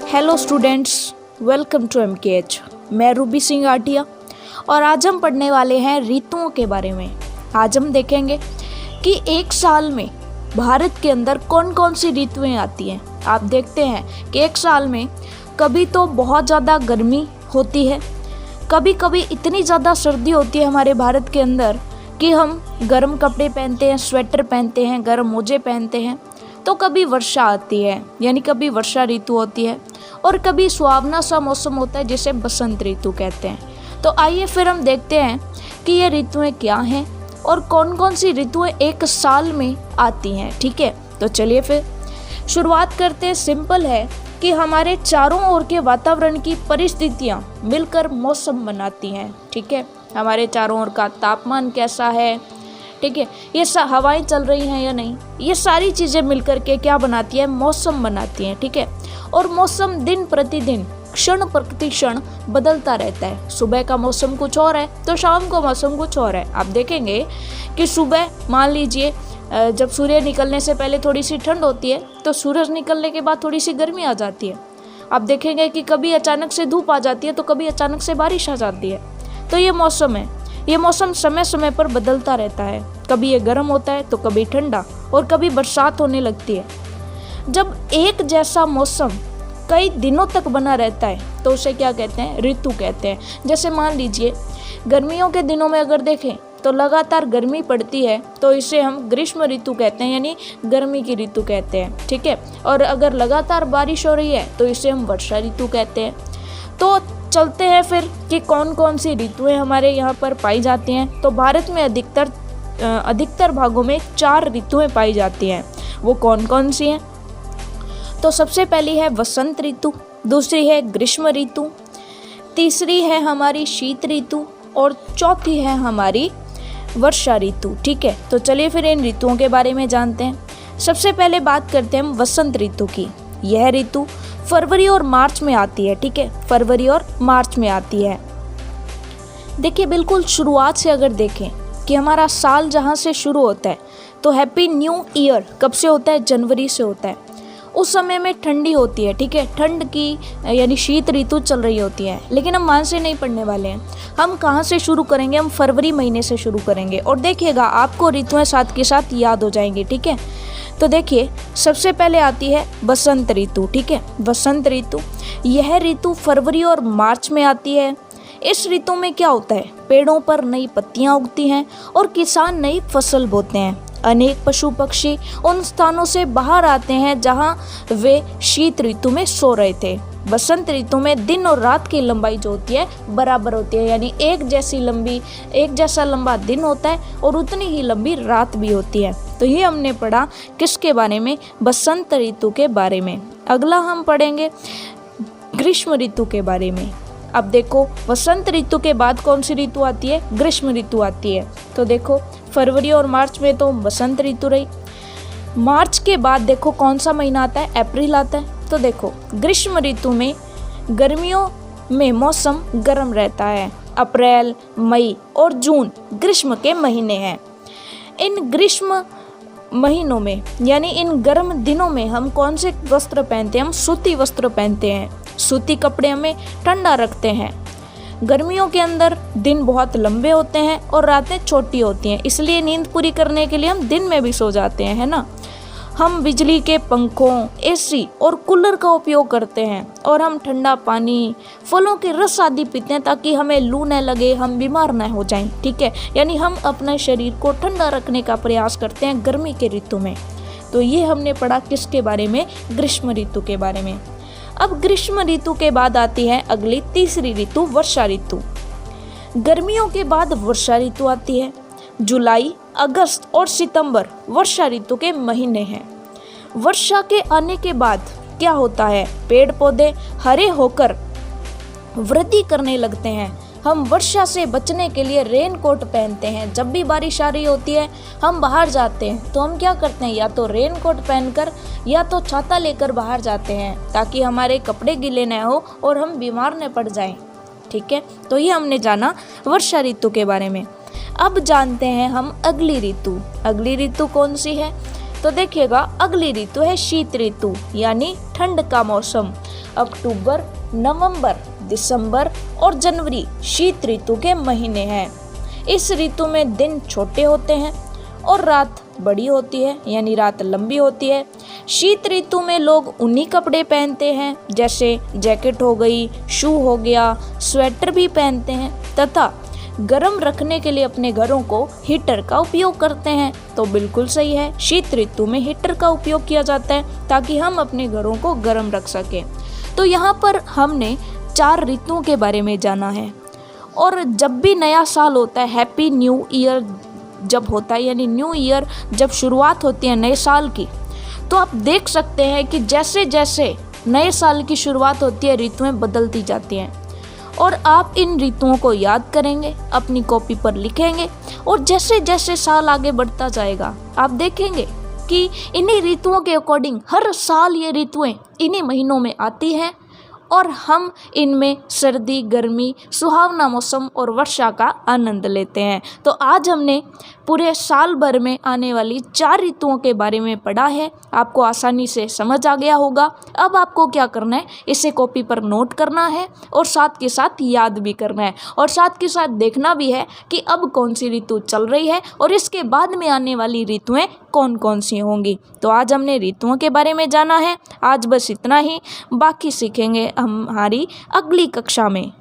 Hello students, welcome to MKH। मैं Ruby Singh Atiya और आज हम पढ़ने वाले हैं ऋतुओं के बारे में। आज हम देखेंगे कि एक साल में भारत के अंदर कौन कौन सी ऋतुएं आती हैं। आप देखते हैं कि एक साल में कभी तो बहुत ज़्यादा गर्मी होती है, कभी कभी इतनी ज़्यादा सर्दी होती है हमारे भारत के अंदर कि हम गर्म कपड़े पहनते हैं, स्वेटर पहनते हैं, गर्म मोजे पहनते हैं। तो कभी वर्षा आती है, यानी कभी वर्षा ऋतु होती है, और कभी सुहावना सा मौसम होता है जिसे बसंत ऋतु कहते हैं। तो आइए फिर हम देखते हैं कि ये ऋतुएं क्या हैं और कौन कौन सी ऋतुएं एक साल में आती हैं। ठीक है, तो चलिए फिर शुरुआत करते हैं। सिंपल है कि हमारे चारों ओर के वातावरण की परिस्थितियां मिलकर मौसम बनाती हैं। ठीक है, हमारे चारों ओर का तापमान कैसा है, ठीक है, ये हवाएं चल रही हैं या नहीं, ये सारी चीज़ें मिलकर के क्या बनाती है, मौसम बनाती हैं। ठीक है, और मौसम दिन प्रतिदिन क्षण प्रति क्षण बदलता रहता है। सुबह का मौसम कुछ और है तो शाम को मौसम कुछ और है। आप देखेंगे कि सुबह मान लीजिए जब सूर्य निकलने से पहले थोड़ी सी ठंड होती है, तो सूरज निकलने के बाद थोड़ी सी गर्मी आ जाती है। आप देखेंगे कि कभी अचानक से धूप आ जाती है तो कभी अचानक से बारिश आ जाती है। तो ये मौसम है, ये मौसम समय समय पर बदलता रहता है। कभी ये गर्म होता है तो कभी ठंडा, और कभी बरसात होने लगती है। जब एक जैसा मौसम कई दिनों तक बना रहता है तो उसे क्या कहते हैं, ऋतु कहते हैं। जैसे मान लीजिए गर्मियों के दिनों में अगर देखें तो लगातार गर्मी पड़ती है तो इसे हम ग्रीष्म ऋतु कहते हैं, यानी गर्मी की ऋतु कहते हैं। ठीक है, और अगर लगातार बारिश हो रही है तो इसे हम वर्षा ऋतु कहते हैं। तो चलते हैं फिर कि कौन कौन सी ऋतुएं हमारे यहाँ पर पाई जाती हैं। तो भारत में अधिकतर भागों में 4 ऋतुएं पाई जाती हैं। वो कौन कौन सी हैं? तो सबसे पहली है वसंत ऋतु, दूसरी है ग्रीष्म ऋतु, तीसरी है हमारी शीत ऋतु, और चौथी है हमारी वर्षा ऋतु। ठीक है, तो चलिए फिर इन ऋतुओं के बारे में जानते हैं। सबसे पहले बात करते हैं हम वसंत ऋतु की। यह ऋतु फरवरी और मार्च में आती है। ठीक है, फरवरी और मार्च में आती है। देखिए, बिल्कुल शुरुआत से अगर देखें कि हमारा साल जहाँ से शुरू होता है तो हैप्पी न्यू ईयर कब से होता है, जनवरी से होता है। उस समय में ठंडी होती है। ठीक है, ठंड की यानी शीत ऋतु चल रही होती है। लेकिन हम मान से नहीं पढ़ने वाले हैं, हम कहाँ से शुरू करेंगे, हम फरवरी महीने से शुरू करेंगे। और देखिएगा आपको ऋतुएं साथ के साथ याद हो जाएंगी। ठीक है, तो देखिए सबसे पहले आती है बसंत ऋतु। ठीक है, बसंत ऋतु, यह ऋतु फरवरी और मार्च में आती है। इस ऋतु में क्या होता है, पेड़ों पर नई पत्तियां उगती हैं और किसान नई फसल बोते हैं। अनेक पशु पक्षी उन स्थानों से बाहर आते हैं जहां वे शीत ऋतु में सो रहे थे। बसंत ऋतु में दिन और रात की लंबाई जो होती है बराबर होती है, यानी एक जैसा लंबा दिन होता है और उतनी ही लंबी रात भी होती है। तो ये हमने पढ़ा किसके बारे में, बसंत ऋतु के बारे में। अगला हम पढ़ेंगे ग्रीष्म ऋतु के बारे में। अब देखो, वसंत ऋतु के बाद कौन सी ऋतु आती है, ग्रीष्म ऋतु आती है। तो देखो फरवरी और मार्च में तो बसंत ऋतु रही। मार्च के बाद देखो कौन सा महीना आता है, अप्रैल आता है। तो देखो ग्रीष्म ऋतु में गर्मियों में मौसम गर्म रहता है। अप्रैल, मई और जून ग्रीष्म के महीने हैं। इन ग्रीष्म महीनों में यानी इन गर्म दिनों में हम कौन से वस्त्र पहनते हैं, हम सूती वस्त्र पहनते हैं। सूती कपड़े हमें ठंडा रखते हैं। गर्मियों के अंदर दिन बहुत लंबे होते हैं और रातें छोटी होती हैं, इसलिए नींद पूरी करने के लिए हम दिन में भी सो जाते हैं, है ना। हम बिजली के पंखों, एसी और कूलर का उपयोग करते हैं, और हम ठंडा पानी, फलों के रस आदि पीते हैं ताकि हमें लू न लगे, हम बीमार न हो जाएं। ठीक है, यानी हम अपने शरीर को ठंडा रखने का प्रयास करते हैं गर्मी के ऋतु में। तो ये हमने पढ़ा किसके बारे में, ग्रीष्म ऋतु के बारे में। अब ग्रीष्म ऋतु के बाद आती है अगली तीसरी ऋतु, वर्षा ऋतु। गर्मियों के बाद वर्षा ऋतु आती है। जुलाई, अगस्त और सितंबर वर्षा ऋतु के महीने हैं। वर्षा के आने के बाद क्या होता है, पेड़ पौधे हरे होकर वृद्धि करने लगते हैं। हम वर्षा से बचने के लिए रेन कोट पहनते हैं। जब भी बारिश आ रही होती है, हम बाहर जाते हैं तो हम क्या करते हैं, या तो रेन कोट पहनकर या तो छाता लेकर बाहर जाते हैं ताकि हमारे कपड़े गीले न हो और हम बीमार न पड़ जाएं। ठीक है, तो ये हमने जाना वर्षा ऋतु के बारे में। अब जानते हैं हम अगली ऋतु। अगली ऋतु कौन सी है? तो देखिएगा अगली ऋतु है शीत ऋतु यानी ठंड का मौसम। अक्टूबर, नवंबर, दिसंबर और जनवरी शीत ऋतु के महीने हैं। इस ऋतु में दिन छोटे होते हैं और रात बड़ी होती है यानी रात लंबी होती है। शीत ऋतु में लोग ऊनी कपड़े पहनते हैं जैसे जैकेट हो गई, शू हो गया, स्वेटर भी पहनते हैं तथा गर्म रखने के लिए अपने घरों को हीटर का उपयोग करते हैं। तो बिल्कुल सही है, शीत ऋतु में हीटर का उपयोग किया जाता है ताकि हम अपने घरों को गर्म रख सकें। तो यहाँ पर हमने 4 ऋतुओं के बारे में जाना है। और जब भी नया साल होता है, हैप्पी न्यू ईयर जब होता है यानी न्यू ईयर जब शुरुआत होती है नए साल की, तो आप देख सकते हैं कि जैसे जैसे नए साल की शुरुआत होती है ऋतुएं बदलती जाती हैं। और आप इन ऋतुओं को याद करेंगे, अपनी कॉपी पर लिखेंगे और जैसे जैसे साल आगे बढ़ता जाएगा आप देखेंगे कि इन्हीं ऋतुओं के अकॉर्डिंग हर साल ये ऋतुएं इन्हीं महीनों में आती हैं और हम इनमें सर्दी, गर्मी, सुहावना मौसम और वर्षा का आनंद लेते हैं। तो आज हमने पूरे साल भर में आने वाली 4 ऋतुओं के बारे में पढ़ा है। आपको आसानी से समझ आ गया होगा। अब आपको क्या करना है, इसे कॉपी पर नोट करना है और साथ के साथ याद भी करना है और साथ के साथ देखना भी है कि अब कौन सी ऋतु चल रही है और इसके बाद में आने वाली ऋतुएं कौन कौन सी होंगी। तो आज हमने ऋतुओं के बारे में जाना है। आज बस इतना ही, बाकी सीखेंगे हमारी अगली कक्षा में।